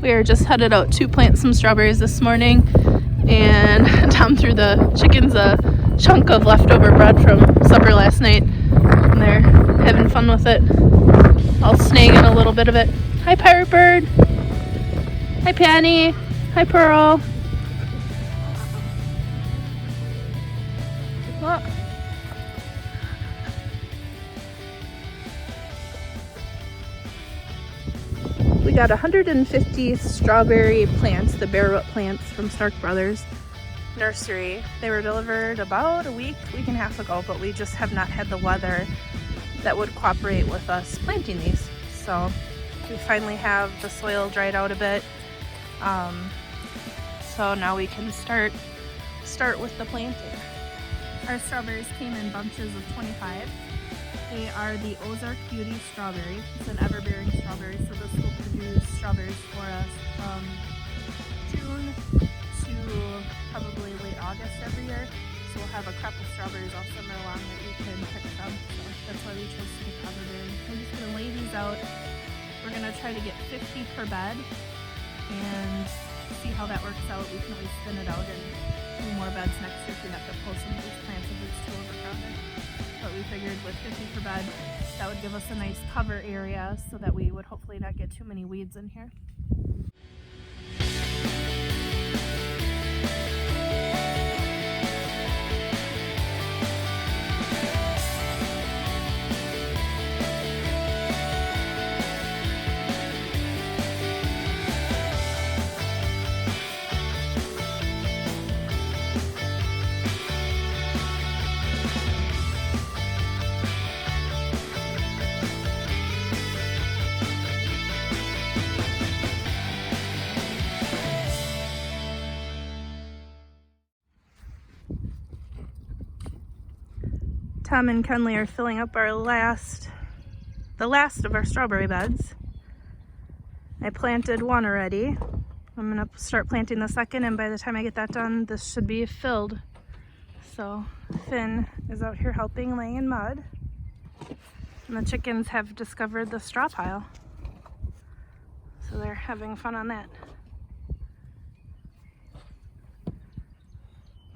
We are just headed out to plant some strawberries this morning, and Tom threw the chickens a chunk of leftover bread from supper last night, and they're having fun with it. I'll snag in a little bit of it. Hi, Pirate Bird. Hi, Penny. Hi, Pearl. What? We got 150 strawberry plants, the bare root plants from Stark Brothers Nursery. They were delivered about a week and a half ago, but we just have not had the weather that would cooperate with us planting these. So we finally have the soil dried out a bit. So now we can start with the planting. Our strawberries came in bunches of 25. They are the Ozark Beauty strawberry. It's an ever-bearing strawberry, so this will produce strawberries for us from June to probably late August every year. So we'll have a crop of strawberries all summer long that we can pick from. So that's why we chose to pick ever-bearing. I'm just going to lay these out. We're going to try to get 50 per bed and see how that works out. We can always spin it out and do more beds next year if we have to pull some of these plants if it's too overcrowded. But we figured with 50 per bed, that would give us a nice cover area so that we would hopefully not get too many weeds in here. Tom and Kenley are filling up the last of our strawberry beds. I planted one already. I'm gonna start planting the second, and by the time I get that done, this should be filled. So Finn is out here helping, laying in mud. And the chickens have discovered the straw pile. So they're having fun on that.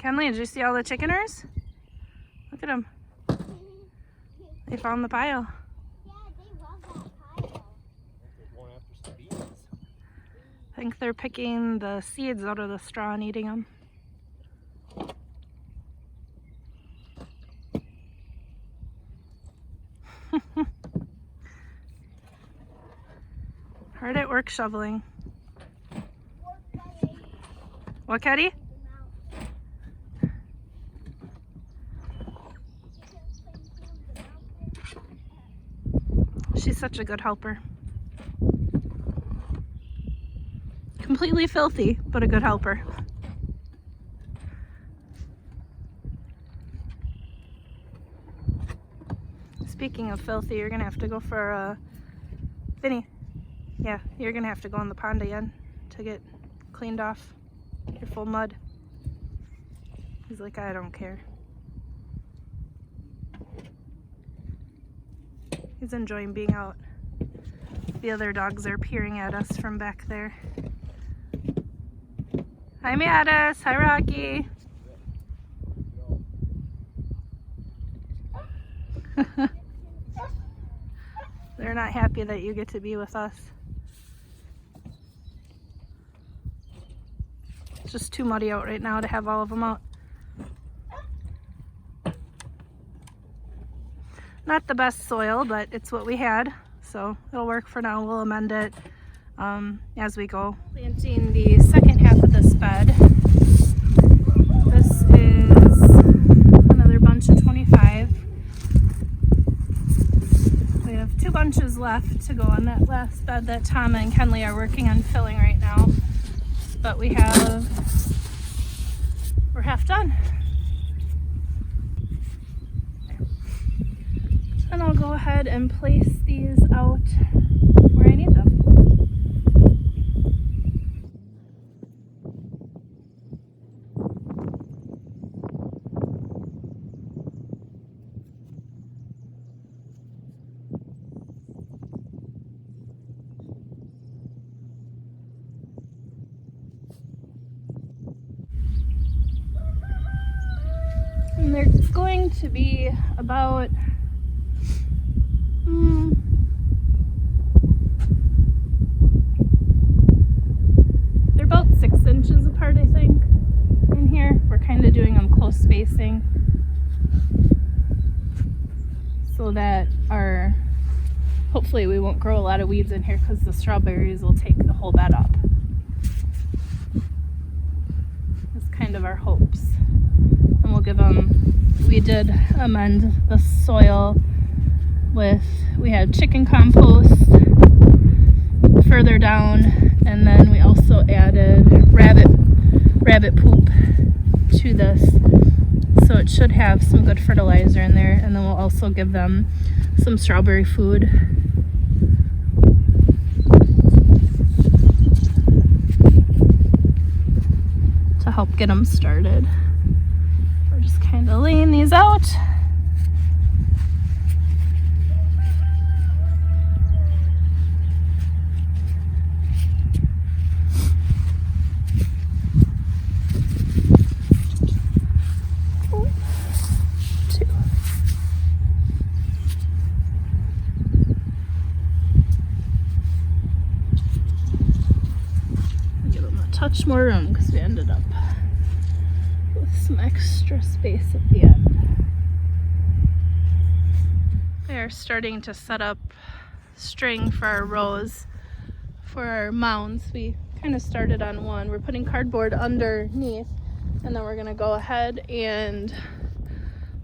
Kenley, did you see all the chickeners? Look at them. They found the pile. Yeah, they love that pile. They're going after some beans. I think they're picking the seeds out of the straw and eating them. Hard at work shoveling. What, Caddy? She's such a good helper. Completely filthy, but a good helper. Speaking of filthy, you're gonna have to go for Vinny. Yeah, you're gonna have to go in the pond again to get cleaned off. You're full mud. He's like, I don't care. He's enjoying being out. The other dogs are peering at us from back there. Hi, Mattis. Hi, Rocky. They're not happy that you get to be with us. It's just too muddy out right now to have all of them out. Not the best soil, but it's what we had, so it'll work for now. We'll amend it as we go. Planting the second half of this bed. This is another bunch of 25. We have 2 bunches left to go on that last bed that Tom and Kenley are working on filling right now. But we're half done. And I'll go ahead and place these out where I need them. there's going to be about they're about 6 inches apart, I think. In here, we're kind of doing them close spacing so that hopefully we won't grow a lot of weeds in here because the strawberries will take the whole bed up. That's kind of our hopes. And we'll give them, we did amend the soil we had chicken compost further down, and then we also added rabbit poop to this, so it should have some good fertilizer in there. And then we'll also give them some strawberry food. To help get them started. We're just kind of laying these out. Touch more room because we ended up with some extra space at the end. We are starting to set up string for our rows for our mounds. We kind of started on one. We're putting cardboard underneath, and then we're going to go ahead and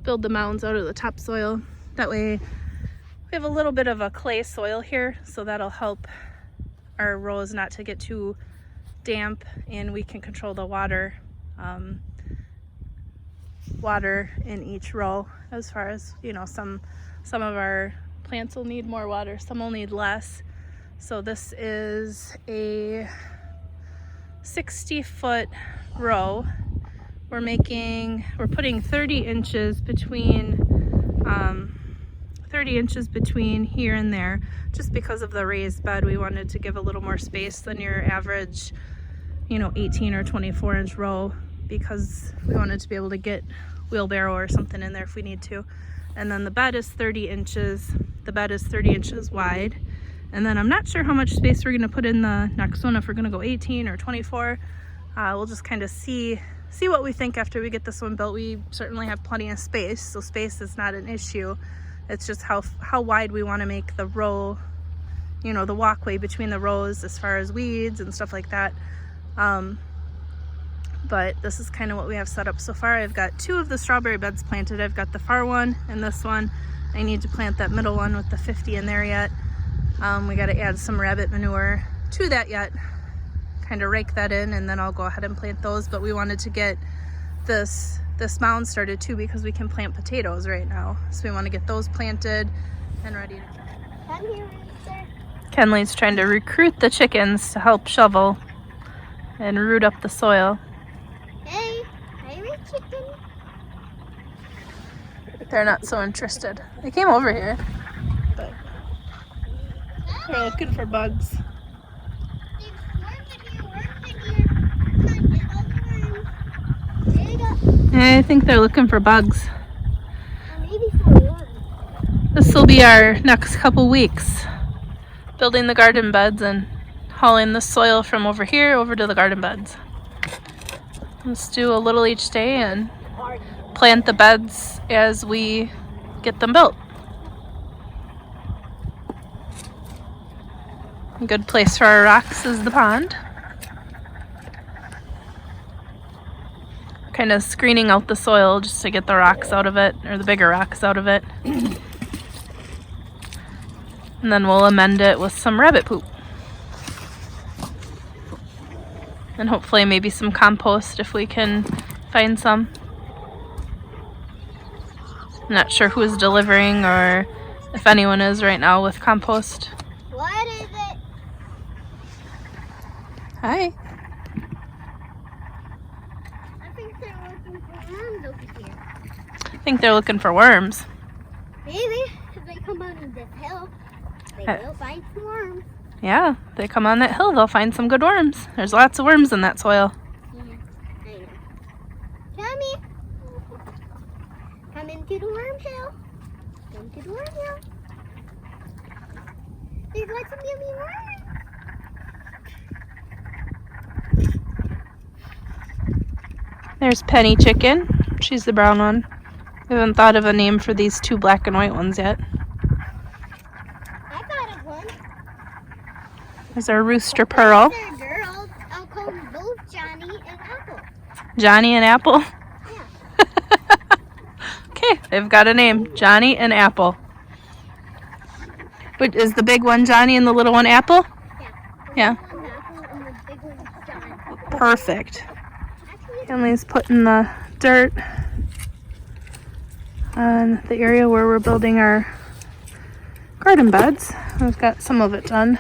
build the mounds out of the topsoil. That way we have a little bit of a clay soil here, so that'll help our rows not to get too damp, and we can control the water in each row. As far as, you know, some of our plants will need more water, some will need less. So this is a 60-foot row. We're putting 30 inches between here and there, just because of the raised bed. We wanted to give a little more space than your average, you know, 18 or 24 inch row, because we wanted to be able to get wheelbarrow or something in there if we need to. And then the bed is 30 inches. The bed is 30 inches wide. And then I'm not sure how much space we're going to put in the next one, if we're going to go 18 or 24. We'll just kind of see what we think after we get this one built. We certainly have plenty of space, so space is not an issue. It's just how wide we want to make the row, you know, the walkway between the rows as far as weeds and stuff like that. But this is kind of what we have set up so far. I've got 2 of the strawberry beds planted. I've got the far one and this one. I need to plant that middle one with the 50 in there yet. We got to add some rabbit manure to that yet, kind of rake that in, and then I'll go ahead and plant those. But we wanted to get this mound started too, because we can plant potatoes right now. So we want to get those planted and ready to Come here, Rooster. Kenley's trying to recruit the chickens to help shovel and root up the soil. Hey, chicken. They're not so interested. They came over here, but they're looking for bugs. I think they're looking for bugs. Maybe for worms. This will be our next couple weeks, building the garden beds and hauling the soil from over here over to the garden beds. Let's do a little each day and plant the beds as we get them built. A good place for our rocks is the pond. Kind of screening out the soil just to get the rocks out of it, or the bigger rocks out of it. And then we'll amend it with some rabbit poop. And hopefully maybe some compost if we can find some. I'm not sure who's delivering or if anyone is right now with compost. What is it? Hi. I think they're looking for worms over here. I think they're looking for worms. Maybe if they come on this hill, they will find some worms. Yeah, they come on that hill, they'll find some good worms. There's lots of worms in that soil. Yeah, I know. Come here. to the worm hill. Going to the worm hill. There's lots of yummy worms. There's Penny Chicken. She's the brown one. I haven't thought of a name for these two black and white ones yet. I thought of one. There's our Rooster Pearl. They're girls. I'll call them both Johnny and Apple. Johnny and Apple. Yeah. Okay, they've got a name. Johnny and Apple. But is the big one Johnny and the little one Apple? Yeah. Yeah. The little one's Apple and the big one's Johnny. Perfect. Actually, it's Emily's putting the dirt on the area where we're building our garden beds. We've got some of it done.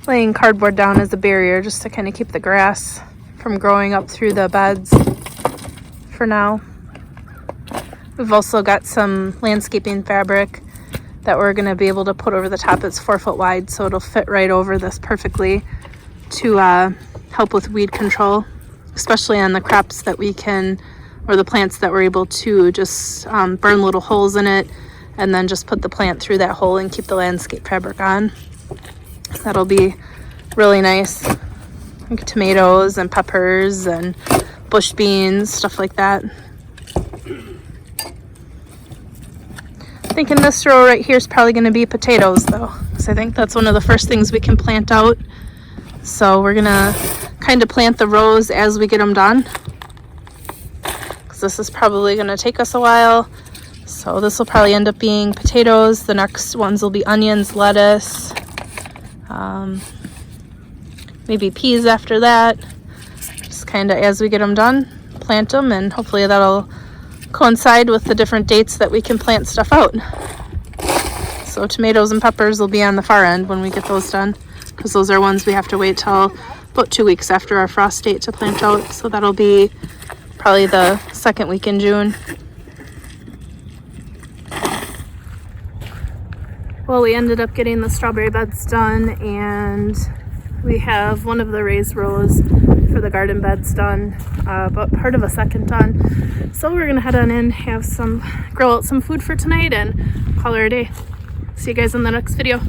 Laying cardboard down as a barrier just to kind of keep the grass from growing up through the beds for now. We've also got some landscaping fabric that we're going to be able to put over the top. It's 4 foot wide, so it'll fit right over this perfectly to help with weed control, especially on the crops that we can, or the plants that we're able to just burn little holes in it and then just put the plant through that hole and keep the landscape fabric on. That'll be really nice. Like tomatoes and peppers and bush beans, stuff like that. Thinking this row right here is probably going to be potatoes though, because I think that's one of the first things we can plant out. So we're going to kind of plant the rows as we get them done, because this is probably going to take us a while. So this will probably end up being potatoes. The next ones will be onions, lettuce, maybe peas after that. Just kind of as we get them done, plant them, and hopefully that'll coincide with the different dates that we can plant stuff out. So tomatoes and peppers will be on the far end when we get those done, because those are ones we have to wait till about 2 weeks after our frost date to plant out. So that'll be probably the second week in June. Well, we ended up getting the strawberry beds done, and we have one of the raised rows for the garden beds done, but part of a second done. So we're gonna head on in, grill out some food for tonight, and call her a day. See you guys in the next video.